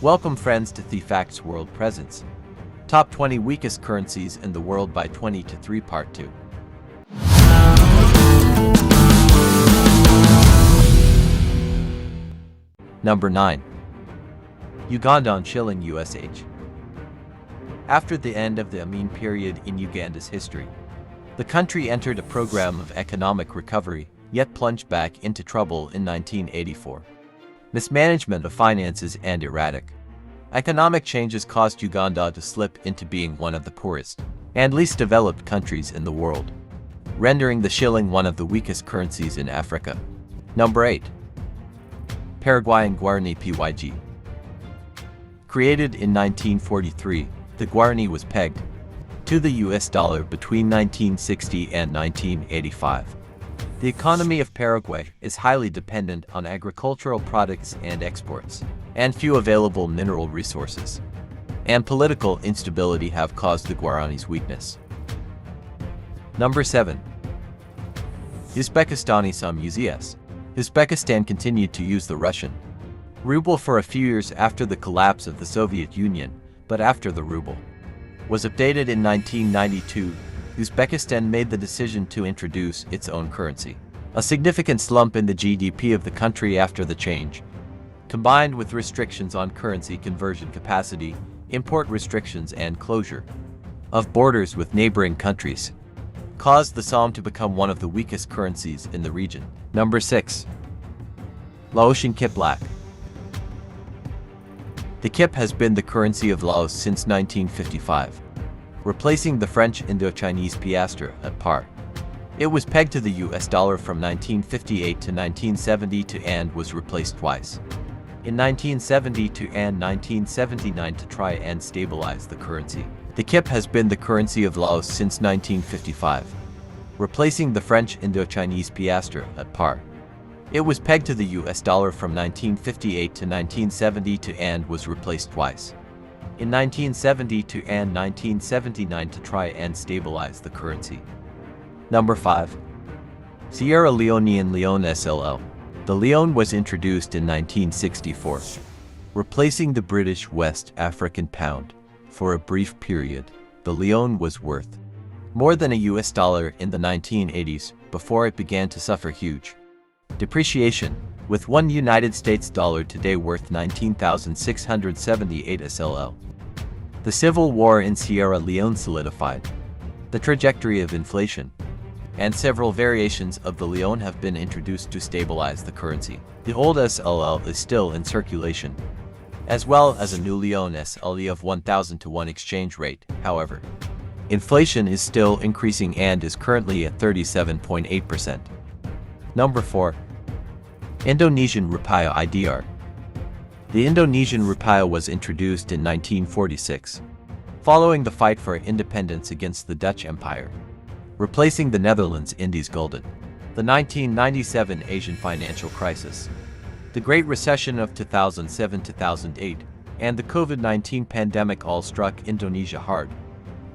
Welcome friends to The Facts World Presents. Top 20 Weakest Currencies in the World by 2023 Part 2. Number 9. Ugandan Shilling USH. After the end of the Amin period in Uganda's history, the country entered a program of economic recovery, yet plunged back into trouble in 1984. Mismanagement of finances and erratic economic changes caused Uganda to slip into being one of the poorest and least developed countries in the world, rendering the shilling one of the weakest currencies in Africa. Number 8. Paraguayan Guarani PYG. Created in 1943, the Guarani was pegged to the US dollar between 1960 and 1985. The economy of Paraguay is highly dependent on agricultural products and exports, and few available mineral resources. And political instability have caused the Guarani's weakness. Number 7. Uzbekistani Some UZS. Uzbekistan continued to use the Russian ruble for a few years after the collapse of the Soviet Union, but after the ruble was updated in 1992, Uzbekistan made the decision to introduce its own currency. A significant slump in the GDP of the country after the change, combined with restrictions on currency conversion capacity, import restrictions and closure of borders with neighboring countries, caused the Som to become one of the weakest currencies in the region. Number 6. Laotian Kip Lak. The kip has been the currency of Laos since 1955, replacing the French Indo-Chinese piastre at par. It was pegged to the US dollar from 1958 to 1972 and was replaced twice, in 1972 and 1979, to try and stabilize the currency. The kip has been the currency of Laos since 1955, replacing the French Indo-Chinese piastre at par. It was pegged to the US dollar from 1958 to 1972 and was replaced twice, in 1972 and 1979, to try and stabilize the currency. Number 5. Sierra Leonean Leone SLL. The Leone was introduced in 1964, replacing the British West African pound. For a brief period, the Leone was worth more than a US dollar in the 1980s before it began to suffer huge depreciation, with one United States dollar today worth 19,678 SLL. The civil war in Sierra Leone solidified the trajectory of inflation, and several variations of the Leone have been introduced to stabilize the currency. The old SLL is still in circulation, as well as a new Leone SLE of 1,000 to 1 exchange rate. However, inflation is still increasing and is currently at 37.8%. Number 4. Indonesian Rupiah IDR. The Indonesian rupiah was introduced in 1946, following the fight for independence against the Dutch Empire, replacing the Netherlands Indies Gulden. The 1997 Asian financial crisis, the Great Recession of 2007-2008, and the COVID-19 pandemic all struck Indonesia hard,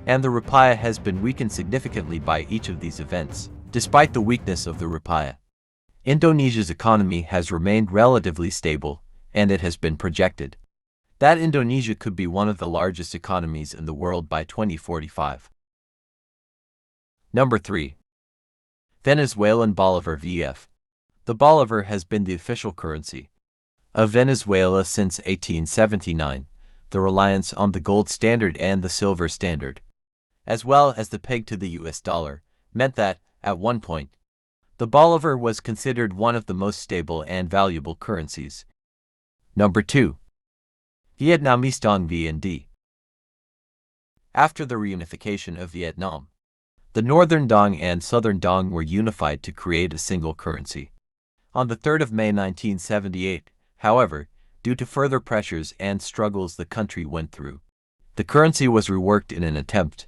and the rupiah has been weakened significantly by each of these events. Despite the weakness of the rupiah, Indonesia's economy has remained relatively stable, and it has been projected that Indonesia could be one of the largest economies in the world by 2045. Number 3. Venezuelan Bolivar VF. The Bolivar has been the official currency of Venezuela since 1879. The reliance on the gold standard and the silver standard, as well as the peg to the US dollar, meant that, at one point, the Bolivar was considered one of the most stable and valuable currencies. Number 2. Vietnamese Dong VND. After the reunification of Vietnam, the Northern Dong and Southern Dong were unified to create a single currency. On the 3rd of May 1978, however, due to further pressures and struggles the country went through, the currency was reworked in an attempt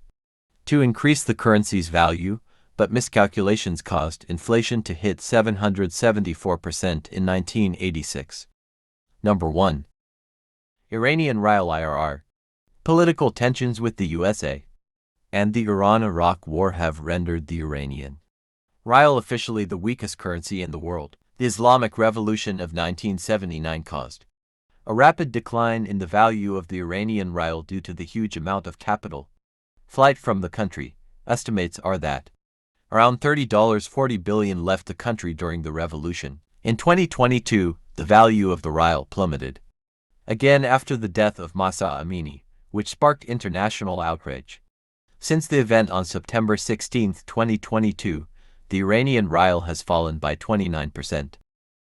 to increase the currency's value, but miscalculations caused inflation to hit 774% in 1986. Number 1. Iranian Rial IRR. Political tensions with the USA and the Iran-Iraq War have rendered the Iranian Rial officially the weakest currency in the world. The Islamic Revolution of 1979 caused A rapid decline in the value of the Iranian rial due to the huge amount of capital flight from the country. Estimates are that around $40 billion left the country during the revolution. In 2022, the value of the rial plummeted again after the death of Mahsa Amini, which sparked international outrage. Since the event on September 16, 2022, the Iranian rial has fallen by 29%.